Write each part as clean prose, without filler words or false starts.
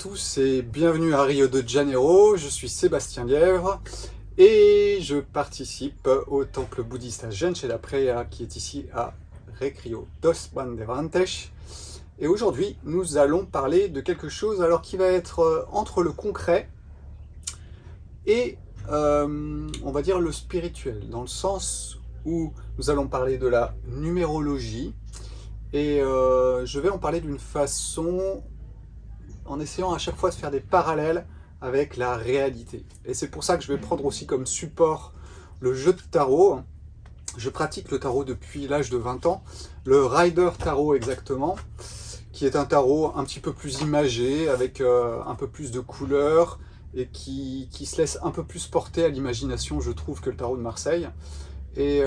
tous et bienvenue à Rio de Janeiro, je suis Sébastien Lièvre et je participe au temple bouddhiste à Gente da Praia qui est ici à Recreio dos Bandeirantes. Et aujourd'hui nous allons parler de quelque chose alors qui va être entre le concret et on va dire le spirituel, dans le sens où nous allons parler de la numérologie et je vais en parler d'une façon en essayant à chaque fois de faire des parallèles avec la réalité. Et c'est pour ça que je vais prendre aussi comme support le jeu de tarot. Je pratique le tarot depuis l'âge de 20 ans, le Rider Tarot exactement, qui est un tarot un petit peu plus imagé, avec un peu plus de couleurs, et qui se laisse un peu plus porter à l'imagination, je trouve, que le tarot de Marseille. Et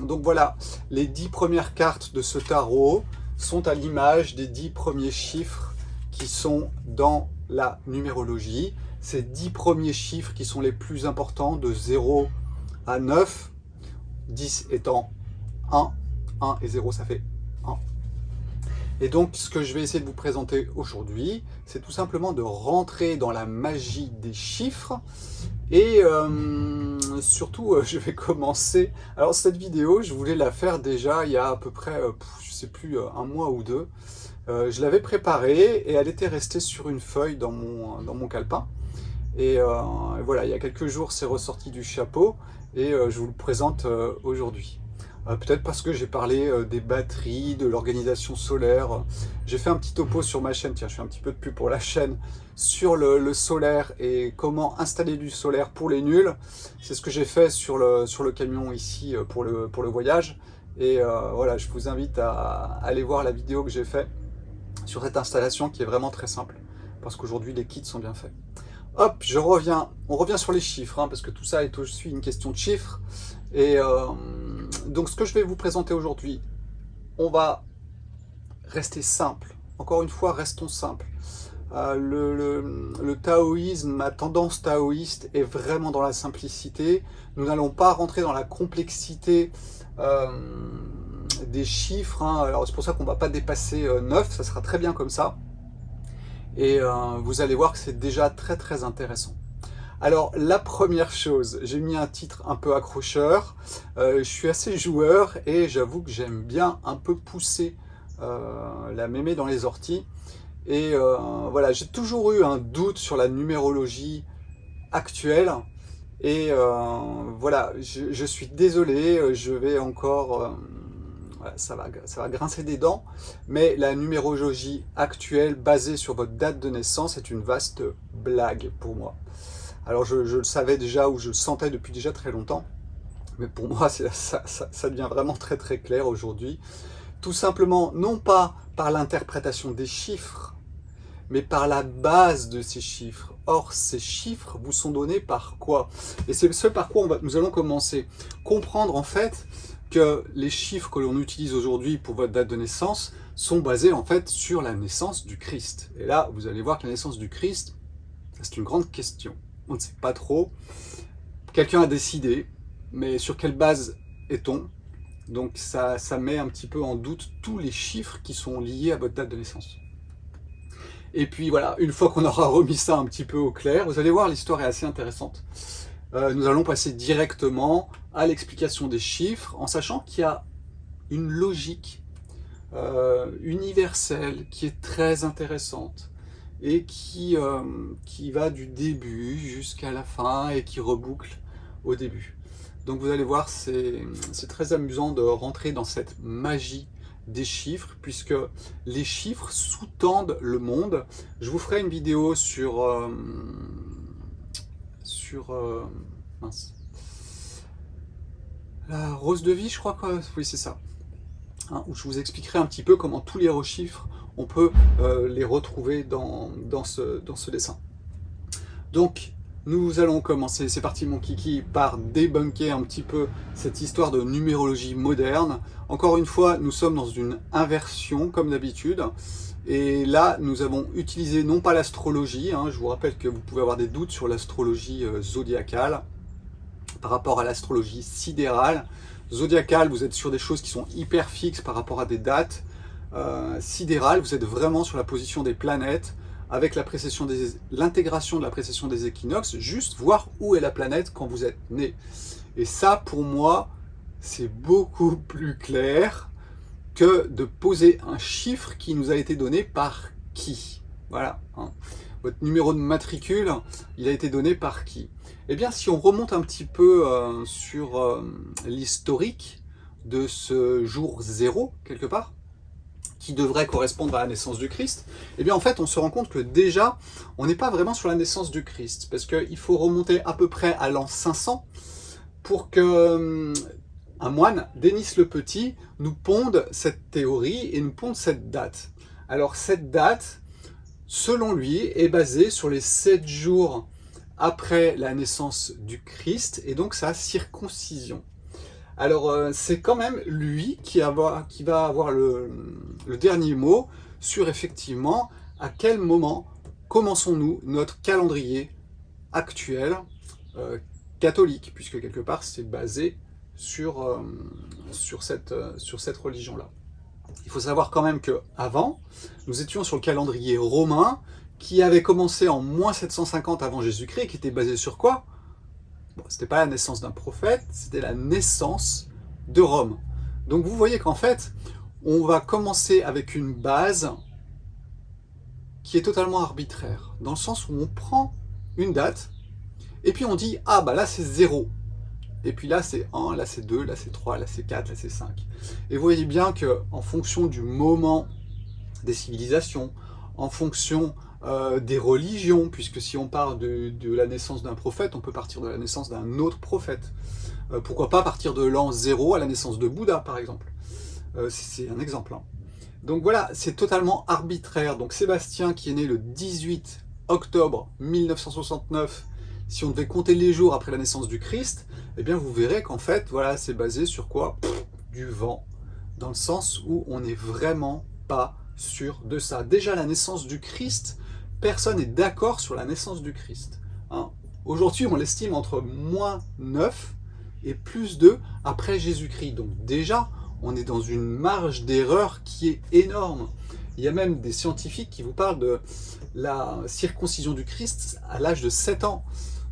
donc voilà, les 10 premières cartes de ce tarot sont à l'image des 10 premiers chiffres qui sont dans la numérologie. Ces 10 premiers chiffres qui sont les plus importants, de 0 à 9, 10 étant 1, 1 et 0 ça fait 1. Et donc ce que je vais essayer de vous présenter aujourd'hui, c'est tout simplement de rentrer dans la magie des chiffres. Et surtout, je vais commencer... Alors cette vidéo, je voulais la faire déjà il y a à peu près, je sais plus, un mois ou deux. Je l'avais préparée et elle était restée sur une feuille dans mon calepin. Et voilà, il y a quelques jours, c'est ressorti du chapeau et je vous le présente aujourd'hui. Peut-être parce que j'ai parlé des batteries, de l'organisation solaire. J'ai fait un petit topo sur ma chaîne, tiens, je fais un petit peu de pub pour la chaîne, sur le solaire et comment installer du solaire pour les nuls. C'est ce que j'ai fait sur le camion ici pour le voyage. Et voilà, je vous invite à aller voir la vidéo que j'ai faite sur cette installation qui est vraiment très simple, parce qu'aujourd'hui les kits sont bien faits. Hop, on revient sur les chiffres, hein, parce que tout ça est aussi une question de chiffres. Et donc ce que je vais vous présenter aujourd'hui, on va rester simple. Encore une fois, restons simples. Le taoïsme, ma tendance taoïste est vraiment dans la simplicité. Nous n'allons pas rentrer dans la complexité des chiffres, hein. Alors c'est pour ça qu'on ne va pas dépasser 9, ça sera très bien comme ça. Et vous allez voir que c'est déjà très très intéressant. Alors la première chose, j'ai mis un titre un peu accrocheur, je suis assez joueur et j'avoue que j'aime bien un peu pousser la mémé dans les orties. Et voilà, j'ai toujours eu un doute sur la numérologie actuelle. Et voilà, je suis désolé, je vais encore... voilà, ça va grincer des dents, mais la numérologie actuelle basée sur votre date de naissance est une vaste blague pour moi. Alors je le savais déjà, ou je le sentais depuis déjà très longtemps, mais pour moi ça devient vraiment très très clair aujourd'hui. Tout simplement, non pas par l'interprétation des chiffres, mais par la base de ces chiffres. Or, ces chiffres vous sont donnés par quoi? Et c'est ce par quoi nous allons commencer. Comprendre en fait que les chiffres que l'on utilise aujourd'hui pour votre date de naissance sont basés en fait sur la naissance du Christ. Et là, vous allez voir que la naissance du Christ, c'est une grande question. On ne sait pas trop. Quelqu'un a décidé, mais sur quelle base est-on? Donc ça met un petit peu en doute tous les chiffres qui sont liés à votre date de naissance. Et puis voilà, une fois qu'on aura remis ça un petit peu au clair, vous allez voir, l'histoire est assez intéressante. Nous allons passer directement à l'explication des chiffres, en sachant qu'il y a une logique universelle qui est très intéressante et qui va du début jusqu'à la fin et qui reboucle au début. Donc vous allez voir, c'est très amusant de rentrer dans cette magie des chiffres, puisque les chiffres sous-tendent le monde. Je vous ferai une vidéo sur mince, la rose de vie, je crois que oui, c'est ça, hein, où je vous expliquerai un petit peu comment tous les chiffres, on peut les retrouver dans ce dessin. Donc nous allons commencer, c'est parti mon kiki, par débunker un petit peu cette histoire de numérologie moderne. Encore une fois, nous sommes dans une inversion comme d'habitude. Et là, nous avons utilisé non pas l'astrologie, hein, je vous rappelle que vous pouvez avoir des doutes sur l'astrologie zodiacale par rapport à l'astrologie sidérale. Zodiacale, vous êtes sur des choses qui sont hyper fixes par rapport à des dates. Sidérale, vous êtes vraiment sur la position des planètes, avec l'intégration de la précession des équinoxes, juste voir où est la planète quand vous êtes né. Et ça, pour moi, c'est beaucoup plus clair que de poser un chiffre qui nous a été donné par qui. Voilà. Hein. Votre numéro de matricule, il a été donné par qui? Eh bien, si on remonte un petit peu sur l'historique de ce jour 0, quelque part, qui devrait correspondre à la naissance du Christ, eh bien, en fait, on se rend compte que déjà, on n'est pas vraiment sur la naissance du Christ, parce qu'il faut remonter à peu près à l'an 500 pour que un moine, Denis le Petit, nous ponde cette théorie et nous ponde cette date. Alors, cette date, selon lui, est basée sur les 7 jours après la naissance du Christ, et donc sa circoncision. Alors, c'est quand même lui qui va avoir le dernier mot sur, effectivement, à quel moment commençons-nous notre calendrier actuel catholique, puisque quelque part, c'est basé sur cette religion-là. Il faut savoir quand même qu'avant, nous étions sur le calendrier romain, qui avait commencé en moins 750 avant Jésus-Christ, qui était basé sur quoi? Bon, c'était pas la naissance d'un prophète, c'était la naissance de Rome. Donc vous voyez qu'en fait, on va commencer avec une base qui est totalement arbitraire, dans le sens où on prend une date, et puis on dit, ah bah là c'est 0. Et puis là c'est 1, là c'est 2, là c'est 3, là c'est 4, là c'est 5. Et vous voyez bien qu'en fonction du moment des civilisations, en fonction des religions, puisque si on part de la naissance d'un prophète, on peut partir de la naissance d'un autre prophète. Pourquoi pas partir de l'an 0 à la naissance de Bouddha, par exemple. C'est un exemple. Hein. Donc voilà, c'est totalement arbitraire. Donc Sébastien, qui est né le 18 octobre 1969, si on devait compter les jours après la naissance du Christ, eh bien vous verrez qu'en fait, voilà, c'est basé sur quoi? Du vent, dans le sens où on n'est vraiment pas sûr de ça. Déjà, la naissance du Christ, personne n'est d'accord sur la naissance du Christ. Hein. Aujourd'hui, on l'estime entre moins 9 et plus 2 après Jésus-Christ. Donc déjà, on est dans une marge d'erreur qui est énorme. Il y a même des scientifiques qui vous parlent de la circoncision du Christ à l'âge de 7 ans.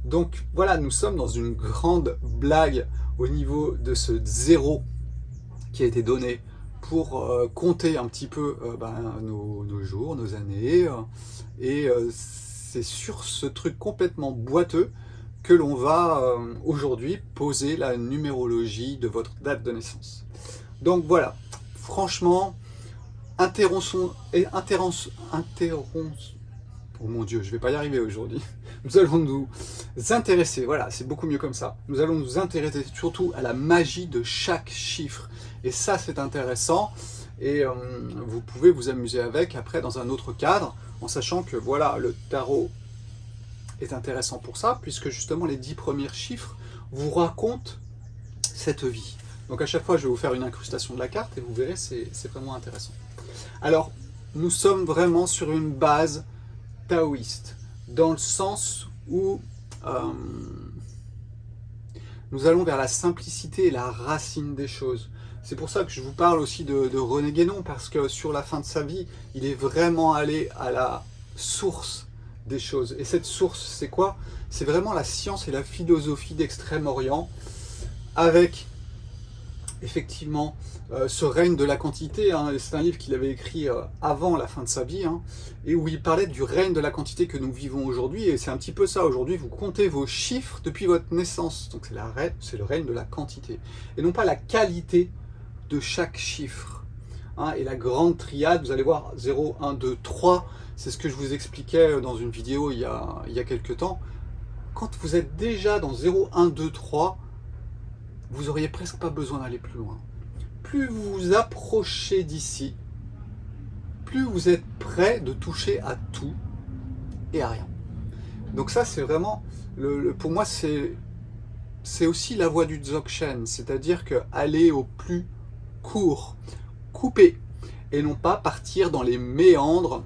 Donc voilà, nous sommes dans une grande blague au niveau de ce 0 qui a été donné pour compter un petit peu nos jours, nos années. C'est sur ce truc complètement boiteux que l'on va aujourd'hui poser la numérologie de votre date de naissance. Donc voilà, franchement, interrompons. Oh mon Dieu, je ne vais pas y arriver aujourd'hui. Nous allons nous intéresser, voilà, c'est beaucoup mieux comme ça. Nous allons nous intéresser surtout à la magie de chaque chiffre. Et ça, c'est intéressant. Et vous pouvez vous amuser avec après dans un autre cadre, en sachant que voilà, le tarot est intéressant pour ça, puisque justement les 10 premiers chiffres vous racontent cette vie. Donc à chaque fois, je vais vous faire une incrustation de la carte et vous verrez, c'est vraiment intéressant. Alors, nous sommes vraiment sur une base taoïste, dans le sens où nous allons vers la simplicité et la racine des choses. C'est pour ça que je vous parle aussi de René Guénon, parce que sur la fin de sa vie, il est vraiment allé à la source des choses. Et cette source, c'est quoi? C'est vraiment la science et la philosophie d'Extrême-Orient, avec effectivement ce règne de la quantité. Hein. C'est un livre qu'il avait écrit avant la fin de sa vie, hein, et où il parlait du règne de la quantité que nous vivons aujourd'hui. Et c'est un petit peu ça, aujourd'hui, vous comptez vos chiffres depuis votre naissance. Donc c'est le règne de la quantité, et non pas la qualité de chaque chiffre. Hein. Et la grande triade, vous allez voir, 0, 1, 2, 3, c'est ce que je vous expliquais dans une vidéo il y a quelques temps. Quand vous êtes déjà dans 0, 1, 2, 3, vous n'auriez presque pas besoin d'aller plus loin. Plus vous vous approchez d'ici, plus vous êtes prêt de toucher à tout et à rien. Donc ça, c'est vraiment, pour moi, c'est aussi la voie du Dzogchen, c'est-à-dire que aller au plus court, couper, et non pas partir dans les méandres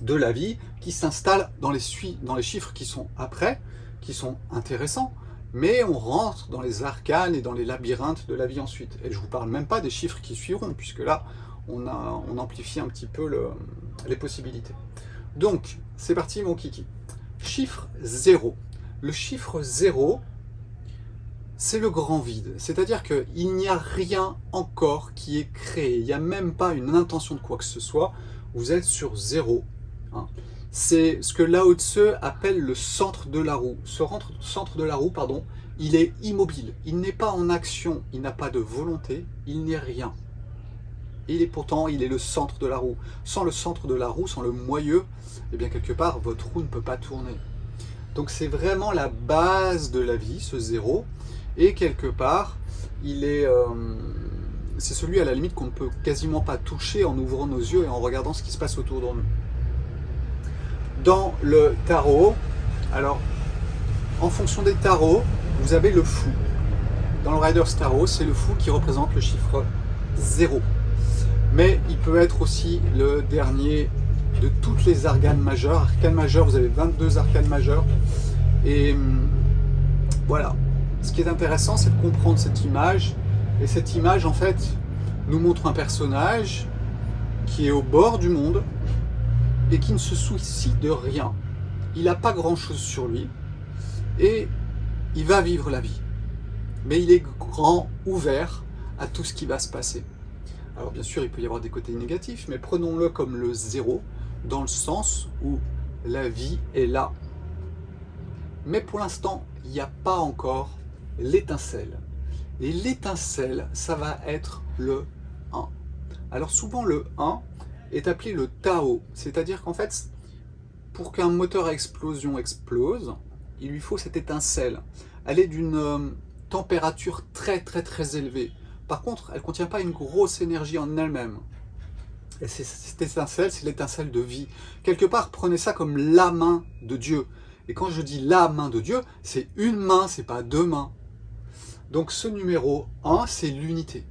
de la vie qui s'installent dans les chiffres qui sont après, qui sont intéressants, mais on rentre dans les arcanes et dans les labyrinthes de la vie ensuite. Et je ne vous parle même pas des chiffres qui suivront, puisque là, on amplifie un petit peu les possibilités. Donc, c'est parti mon kiki. Chiffre 0. Le chiffre 0, c'est le grand vide. C'est-à-dire qu'il n'y a rien encore qui est créé. Il n'y a même pas une intention de quoi que ce soit. Vous êtes sur 0. Hein. C'est ce que Lao Tse appelle le centre de la roue. Ce centre de la roue, pardon, il est immobile. Il n'est pas en action. Il n'a pas de volonté. Il n'est rien. Il est le centre de la roue. Sans le centre de la roue, sans le moyeu, eh bien quelque part, votre roue ne peut pas tourner. Donc c'est vraiment la base de la vie, ce 0. Et quelque part, c'est celui à la limite qu'on ne peut quasiment pas toucher en ouvrant nos yeux et en regardant ce qui se passe autour de nous. Dans le tarot, alors en fonction des tarots, vous avez le fou. Dans le Rider's Tarot, c'est le fou qui représente le chiffre 0. Mais il peut être aussi le dernier de toutes les arcanes majeures. Arcanes majeures, vous avez 22 arcanes majeures. Et voilà. Ce qui est intéressant, c'est de comprendre cette image. Et cette image, en fait, nous montre un personnage qui est au bord du monde et qui ne se soucie de rien. Il n'a pas grand-chose sur lui et il va vivre la vie. Mais il est grand, ouvert à tout ce qui va se passer. Alors bien sûr, il peut y avoir des côtés négatifs, mais prenons-le comme le 0, dans le sens où la vie est là. Mais pour l'instant, il n'y a pas encore l'étincelle. Et l'étincelle, ça va être le 1. Alors souvent, le 1 est appelé le Tao, c'est-à-dire qu'en fait, pour qu'un moteur à explosion explose, il lui faut cette étincelle. Elle est d'une température très très très élevée. Par contre, elle ne contient pas une grosse énergie en elle-même. Et cette étincelle, c'est l'étincelle de vie. Quelque part, prenez ça comme la main de Dieu. Et quand je dis la main de Dieu, c'est une main, c'est pas deux mains. Donc ce numéro 1, c'est l'unité.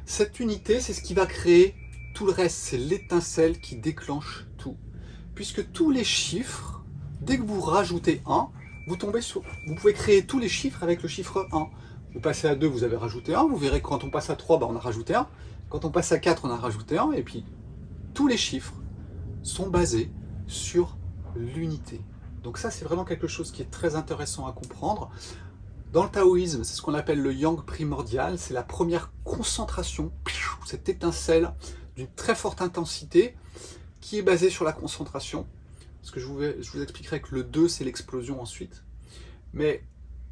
Cette unité, c'est ce qui va créer tout le reste. C'est l'étincelle qui déclenche tout. Puisque tous les chiffres, dès que vous rajoutez 1, vous pouvez créer tous les chiffres avec le chiffre 1. Vous passez à 2, vous avez rajouté 1. Vous verrez que quand on passe à 3, on a rajouté 1. Quand on passe à 4, on a rajouté 1. Et puis, tous les chiffres sont basés sur l'unité. Donc ça, c'est vraiment quelque chose qui est très intéressant à comprendre. Dans le taoïsme, c'est ce qu'on appelle le yang primordial. C'est la première concentration, cette étincelle d'une très forte intensité qui est basée sur la concentration. Parce que je vous expliquerai que le 2, c'est l'explosion ensuite. Mais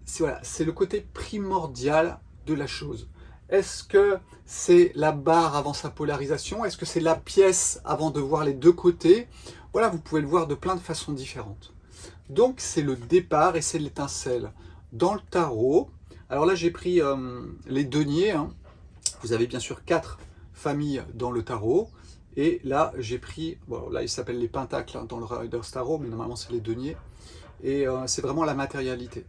c'est le côté primordial de la chose. Est-ce que c'est la barre avant sa polarisation? Est-ce que c'est la pièce avant de voir les deux côtés? Voilà, vous pouvez le voir de plein de façons différentes. Donc c'est le départ et c'est l'étincelle. Dans le tarot, alors là j'ai pris les deniers. Hein. Vous avez bien sûr 4 familles dans le tarot. Et là j'ai pris, bon là il s'appelle les pentacles hein, dans le Rider's Tarot, mais normalement c'est les deniers. Et c'est vraiment la matérialité.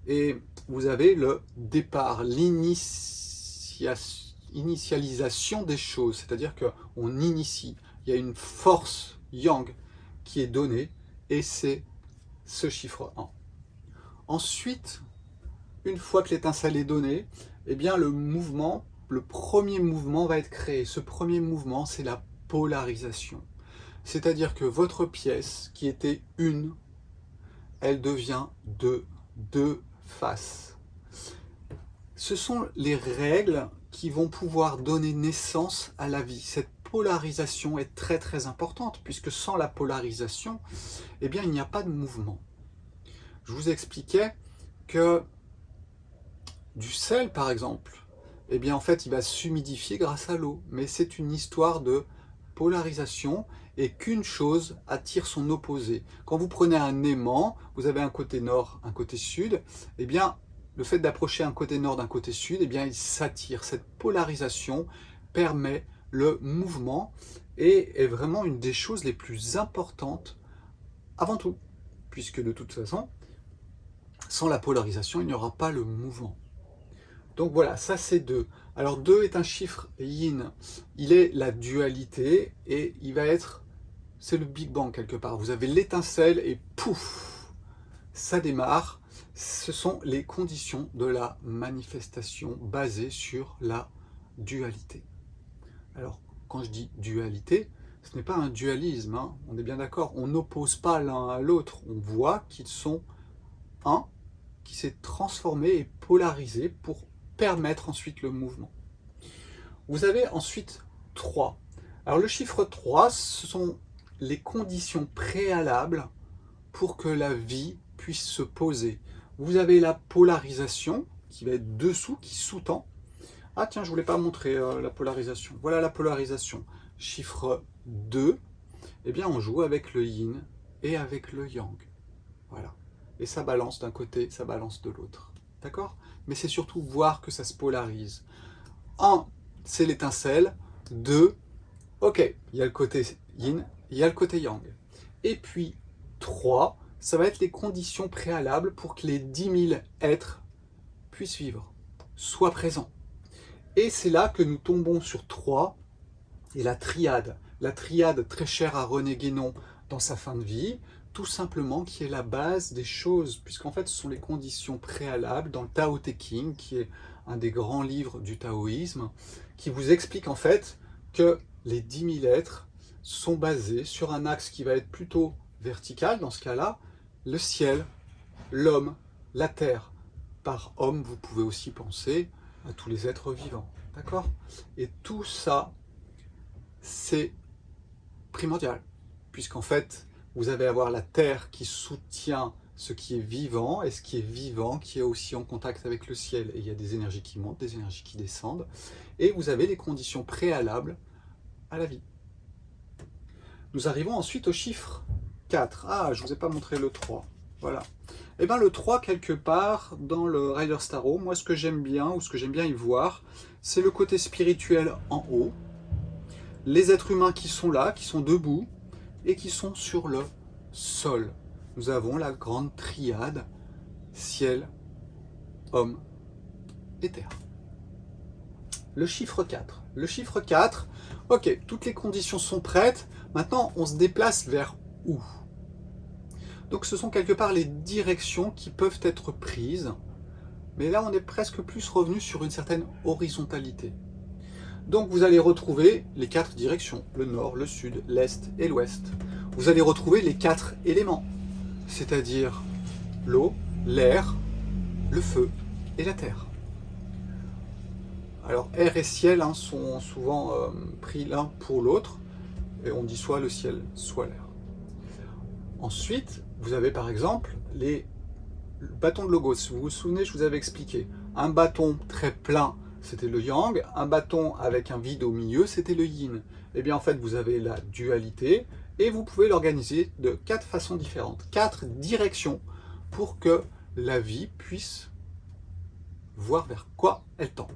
Et vous avez le départ, l'initialisation des choses, c'est-à-dire qu'on initie. Il y a une force yang qui est donnée et c'est ce chiffre 1. Ensuite, une fois que l'étincelle est donnée, eh bien le premier mouvement va être créé. Ce premier mouvement, c'est la polarisation. C'est-à-dire que votre pièce, qui était une, elle devient deux faces. Ce sont les règles qui vont pouvoir donner naissance à la vie. Cette polarisation est très très importante, puisque sans la polarisation, eh bien, il n'y a pas de mouvement. Je vous expliquais que du sel, par exemple, eh bien, en fait, il va s'humidifier grâce à l'eau. Mais c'est une histoire de polarisation et qu'une chose attire son opposé. Quand vous prenez un aimant, vous avez un côté nord, un côté sud, eh bien, le fait d'approcher un côté nord d'un côté sud, eh bien, il s'attire. Cette polarisation permet le mouvement et est vraiment une des choses les plus importantes avant tout, puisque de toute façon, sans la polarisation, il n'y aura pas le mouvement. Donc voilà, ça c'est 2. Alors 2 est un chiffre yin, il est la dualité et il va être, c'est le Big Bang quelque part. Vous avez l'étincelle et pouf, ça démarre. Ce sont les conditions de la manifestation basées sur la dualité. Alors quand je dis dualité, Ce n'est pas un dualisme, hein, on est bien d'accord. On n'oppose pas l'un à l'autre. On voit qu'ils sont un qui s'est transformé et polarisé pour permettre ensuite le mouvement. Vous avez ensuite 3. Alors le chiffre 3, ce sont les conditions préalables pour que la vie puisse se poser. Vous avez la polarisation qui va être dessous, qui sous-tend. Ah tiens, je ne voulais pas montrer la polarisation. Voilà la polarisation. Chiffre 2, eh bien on joue avec le yin et avec le yang. Voilà. Et ça balance d'un côté, ça balance de l'autre. D'accord? Mais c'est surtout voir que ça se polarise. 1, c'est l'étincelle. 2, ok, il y a le côté yin, il y a le côté yang. Et puis 3, ça va être les conditions préalables pour que les 10 000 êtres puissent vivre, soient présents. Et c'est là que nous tombons sur 3, et la triade très chère à René Guénon dans sa fin de vie, tout simplement qui est la base des choses, puisqu'en fait ce sont les conditions préalables dans le Tao Te Ching, qui est un des grands livres du taoïsme, qui vous explique en fait que les 10 000 êtres sont basés sur un axe qui va être plutôt vertical, dans ce cas-là, le ciel, l'homme, la terre. Par homme, vous pouvez aussi penser à tous les êtres vivants, d'accord? Et tout ça, c'est primordial, puisqu'en fait, vous allez avoir la terre qui soutient ce qui est vivant, et ce qui est vivant qui est aussi en contact avec le ciel. Et il y a des énergies qui montent, des énergies qui descendent, et vous avez les conditions préalables à la vie. Nous arrivons ensuite au chiffre 4. Ah, je ne vous ai pas montré le 3. Voilà. Et bien le 3, quelque part, dans le Rider's Tarot, moi ce que j'aime bien, ou ce que j'aime bien y voir, c'est le côté spirituel en haut, les êtres humains qui sont là, qui sont debout, et qui sont sur le sol. Nous avons la grande triade, ciel, homme et terre. Le chiffre 4. Le chiffre 4, ok, toutes les conditions sont prêtes, maintenant on se déplace vers où? Donc ce sont quelque part les directions qui peuvent être prises, mais là on est presque plus revenu sur une certaine horizontalité. Donc vous allez retrouver les 4 directions, le nord, le sud, l'est et l'ouest. Vous allez retrouver les 4 éléments, c'est-à-dire l'eau, l'air, le feu et la terre. Alors air et ciel sont souvent pris l'un pour l'autre, et on dit soit le ciel, soit l'air. Ensuite, vous avez par exemple les bâtons de logos. Vous vous souvenez, je vous avais expliqué. Un bâton très plein, c'était le yang. Un bâton avec un vide au milieu, c'était le yin. Eh bien en fait, vous avez la dualité, et vous pouvez l'organiser de 4 façons différentes. 4 directions pour que la vie puisse voir vers quoi elle tend.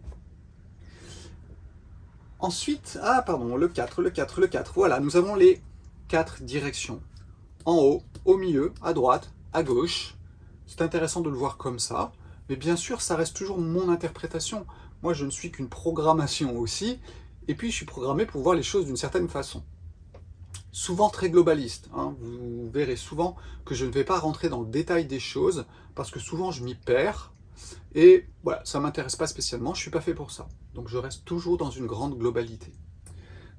Ensuite, le 4. Voilà, nous avons les 4 directions. En haut, au milieu, à droite, à gauche. C'est intéressant de le voir comme ça. Mais bien sûr, ça reste toujours mon interprétation. Moi, je ne suis qu'une programmation aussi. Et puis, je suis programmé pour voir les choses d'une certaine façon. Souvent très globaliste. Hein. Vous verrez souvent que je ne vais pas rentrer dans le détail des choses, parce que souvent, je m'y perds. Et voilà, ça ne m'intéresse pas spécialement, je ne suis pas fait pour ça. Donc je reste toujours dans une grande globalité.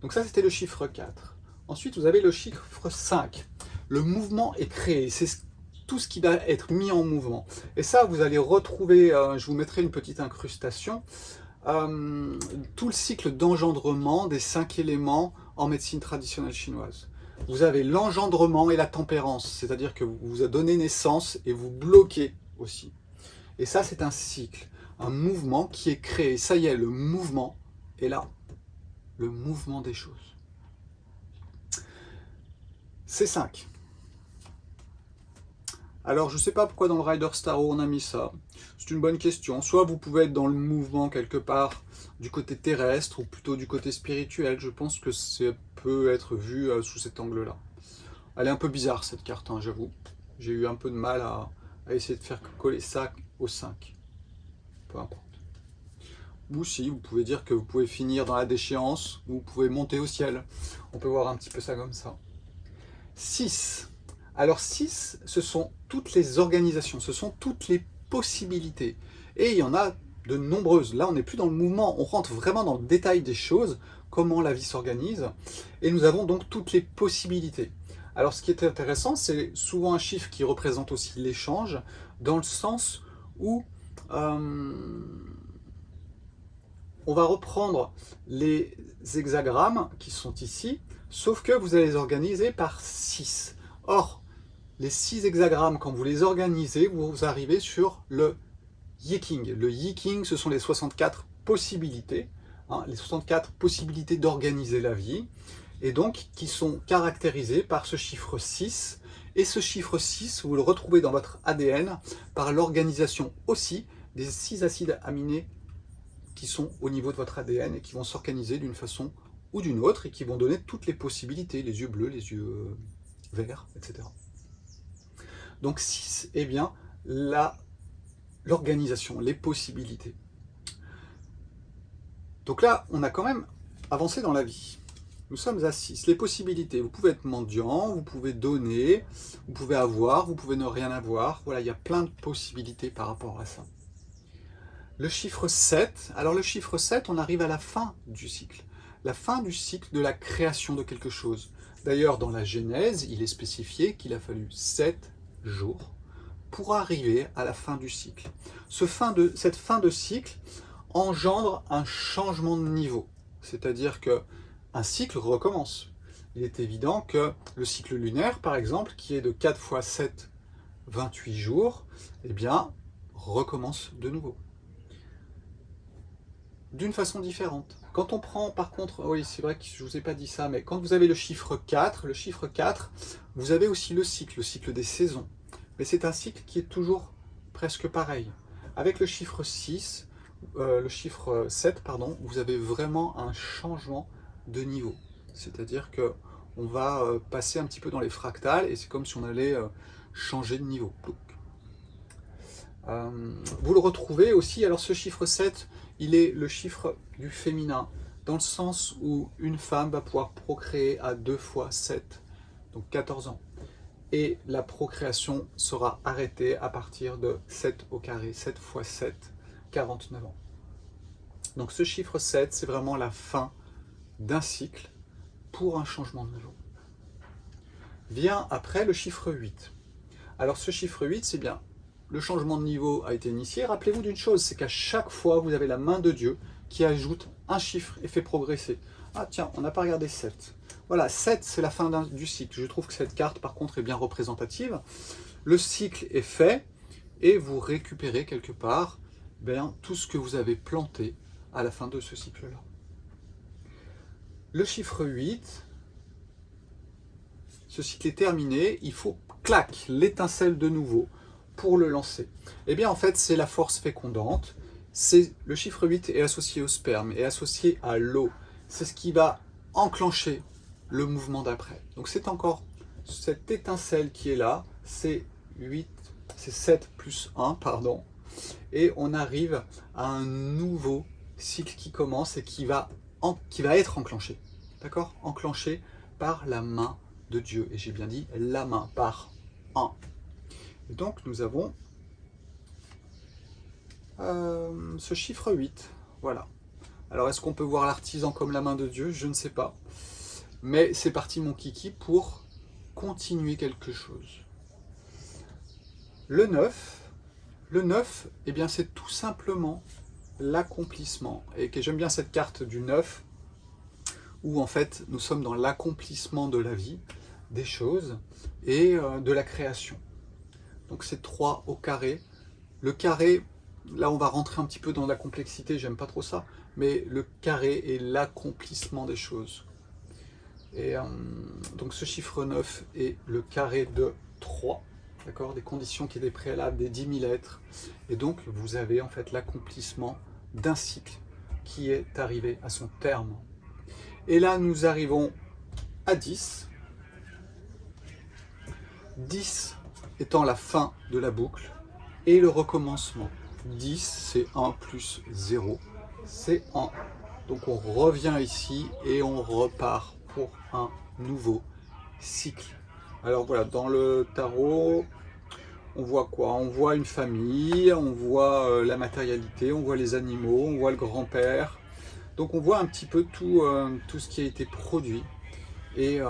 Donc ça, c'était le chiffre 4. Ensuite, vous avez le chiffre 5. Le mouvement est créé, c'est tout ce qui va être mis en mouvement. Et ça, vous allez retrouver, je vous mettrai une petite incrustation, tout le cycle d'engendrement des 5 éléments en médecine traditionnelle chinoise. Vous avez l'engendrement et la tempérance, c'est-à-dire que vous donnez naissance et vous bloquez aussi. Et ça, c'est un cycle, un mouvement qui est créé. Ça y est, le mouvement est là. Le mouvement des choses. C'est 5. Alors, je ne sais pas pourquoi dans le Rider's Tarot on a mis ça. C'est une bonne question. Soit vous pouvez être dans le mouvement quelque part du côté terrestre ou plutôt du côté spirituel. Je pense que ça peut être vu sous cet angle-là. Elle est un peu bizarre cette carte, hein, j'avoue. J'ai eu un peu de mal à essayer de faire coller ça au 5. Peu importe. Ou si, vous pouvez dire que vous pouvez finir dans la déchéance, ou vous pouvez monter au ciel. On peut voir un petit peu ça comme ça. 6. Alors 6, ce sont toutes les organisations, ce sont toutes les possibilités. Et il y en a de nombreuses. Là, on n'est plus dans le mouvement, on rentre vraiment dans le détail des choses. comment la vie s'organise. Et nous avons donc toutes les possibilités. Alors ce qui est intéressant, c'est souvent un chiffre qui représente aussi l'échange, dans le sens où on va reprendre les hexagrammes qui sont ici, sauf que vous allez les organiser par 6. Or, les 6 hexagrammes, quand vous les organisez, vous arrivez sur le Yiking. Le Yiking, ce sont les 64 possibilités, les 64 possibilités d'organiser la vie, et donc qui sont caractérisées par ce chiffre 6. Et ce chiffre 6, vous le retrouvez dans votre ADN par l'organisation aussi des 6 acides aminés qui sont au niveau de votre ADN et qui vont s'organiser d'une façon ou d'une autre et qui vont donner toutes les possibilités, les yeux bleus, les yeux verts, etc. Donc 6, eh bien, l'organisation, les possibilités. Donc là, on a quand même avancé dans la vie. Nous sommes à 6. Les possibilités, vous pouvez être mendiant, vous pouvez donner, vous pouvez avoir, vous pouvez ne rien avoir. Voilà, il y a plein de possibilités par rapport à ça. Le chiffre 7, alors le chiffre 7, on arrive à la fin du cycle. La fin du cycle de la création de quelque chose. D'ailleurs, dans la Genèse, il est spécifié qu'il a fallu 7 jours pour arriver à la fin du cycle. Cette fin de cycle engendre un changement de niveau. C'est-à-dire qu'un cycle recommence. Il est évident que le cycle lunaire, par exemple, qui est de 4 x 7, 28 jours, eh bien, recommence de nouveau. D'une façon différente. Quand on prend, par contre, oui, c'est vrai que je ne vous ai pas dit ça, mais quand vous avez le chiffre 4, vous avez aussi le cycle des saisons. Mais c'est un cycle qui est toujours presque pareil. Avec le chiffre 6, le chiffre 7, pardon, vous avez vraiment un changement de niveau. C'est-à-dire que on va passer un petit peu dans les fractales et c'est comme si on allait changer de niveau. Vous le retrouvez aussi, alors ce chiffre 7, il est le chiffre du féminin, dans le sens où une femme va pouvoir procréer à 2 x 7, donc 14 ans. Et la procréation sera arrêtée à partir de 7 au carré, 7 x 7, 49 ans. Donc ce chiffre 7, c'est vraiment la fin d'un cycle pour un changement de niveau. Vient après le chiffre 8. Alors ce chiffre 8, c'est bien, le changement de niveau a été initié. Rappelez-vous d'une chose, c'est qu'à chaque fois, vous avez la main de Dieu qui ajoute un chiffre et fait progresser. Ah tiens, on n'a pas regardé 7. Voilà, 7, c'est la fin du cycle. Je trouve que cette carte, par contre, est bien représentative. Le cycle est fait et vous récupérez quelque part tout ce que vous avez planté à la fin de ce cycle-là. Le chiffre 8, ce cycle est terminé, il faut, clac, l'étincelle de nouveau pour le lancer. Eh bien, en fait, c'est la force fécondante. Le chiffre 8 est associé au sperme, est associé à l'eau. C'est ce qui va enclencher le mouvement d'après. Donc, c'est encore cette étincelle qui est là. C'est 7 plus 1, pardon. Et on arrive à un nouveau cycle qui commence et qui va être enclenché. D'accord? Enclenché par la main de Dieu. Et j'ai bien dit la main, par 1. Et donc nous avons ce chiffre 8. Voilà. Alors est-ce qu'on peut voir l'artisan comme la main de Dieu? Je ne sais pas. Mais c'est parti mon kiki pour continuer quelque chose. Le 9, eh bien c'est tout simplement l'accomplissement. Et que j'aime bien cette carte du 9, où en fait nous sommes dans l'accomplissement de la vie, des choses et de la création. Donc c'est 3 au carré. Le carré, là on va rentrer un petit peu dans la complexité, j'aime pas trop ça, mais le carré est l'accomplissement des choses. Et donc ce chiffre 9 est le carré de 3, d'accord, des conditions qui étaient préalables, des 10 000 êtres. Et donc vous avez en fait l'accomplissement d'un cycle qui est arrivé à son terme. Et là nous arrivons à 10. 10 étant la fin de la boucle et le recommencement. 10, c'est 1 plus 0, c'est 1. Donc on revient ici et on repart pour un nouveau cycle. Alors voilà, dans le tarot, on voit quoi? On voit une famille, on voit la matérialité, on voit les animaux, on voit le grand-père. Donc on voit un petit peu tout ce qui a été produit et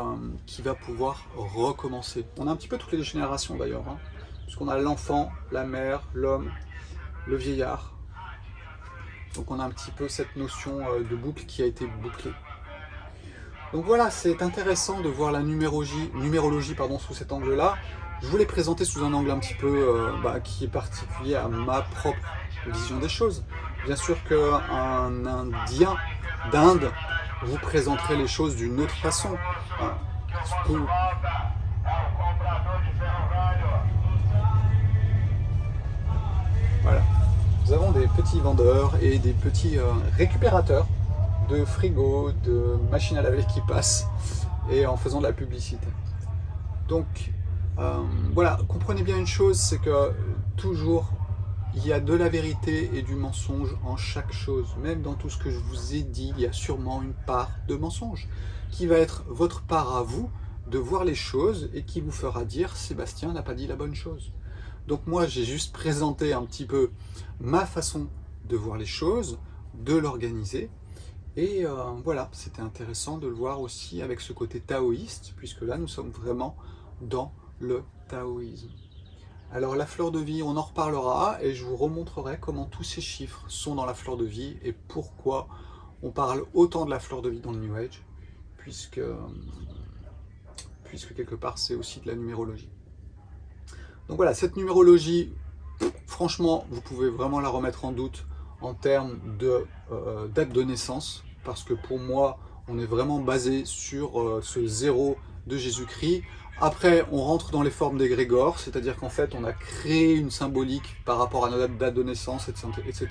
qui va pouvoir recommencer. On a un petit peu toutes les générations d'ailleurs, hein, puisqu'on a l'enfant, la mère, l'homme, le vieillard. Donc on a un petit peu cette notion de boucle qui a été bouclée. Donc voilà, c'est intéressant de voir la numérologie sous cet angle-là. Je vous l'ai présenté sous un angle un petit peu qui est particulier à ma propre vision des choses. Bien sûr qu'un Indien d'Inde vous présenterait les choses d'une autre façon. Voilà. Nous avons des petits vendeurs et des petits récupérateurs de frigo, de machines à laver qui passent et en faisant de la publicité. Donc voilà, comprenez bien une chose, c'est que toujours il y a de la vérité et du mensonge en chaque chose. Même dans tout ce que je vous ai dit, il y a sûrement une part de mensonge qui va être votre part à vous de voir les choses et qui vous fera dire Sébastien n'a pas dit la bonne chose. Donc moi j'ai juste présenté un petit peu ma façon de voir les choses, de l'organiser. Et voilà, c'était intéressant de le voir aussi avec ce côté taoïste, puisque là nous sommes vraiment dans le taoïsme. Alors la fleur de vie, on en reparlera et je vous remontrerai comment tous ces chiffres sont dans la fleur de vie et pourquoi on parle autant de la fleur de vie dans le New Age, puisque quelque part c'est aussi de la numérologie. Donc voilà, cette numérologie, franchement, vous pouvez vraiment la remettre en doute en termes de date de naissance, parce que pour moi, on est vraiment basé sur ce 0 de Jésus-Christ. Après, on rentre dans les formes d'égrégores, c'est-à-dire qu'en fait, on a créé une symbolique par rapport à notre date de naissance, etc.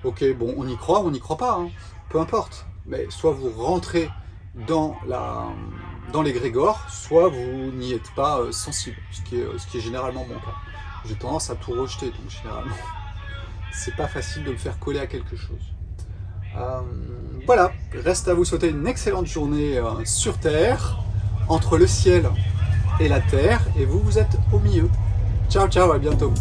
Ok, bon, on y croit ou on n'y croit pas, hein, peu importe. Mais soit vous rentrez dans l'égrégore, soit vous n'y êtes pas sensible, ce qui est généralement mon cas. J'ai tendance à tout rejeter, donc généralement, c'est pas facile de me faire coller à quelque chose. Voilà, reste à vous souhaiter une excellente journée sur Terre, entre le ciel et la terre, et vous êtes au milieu. Ciao, ciao, à bientôt.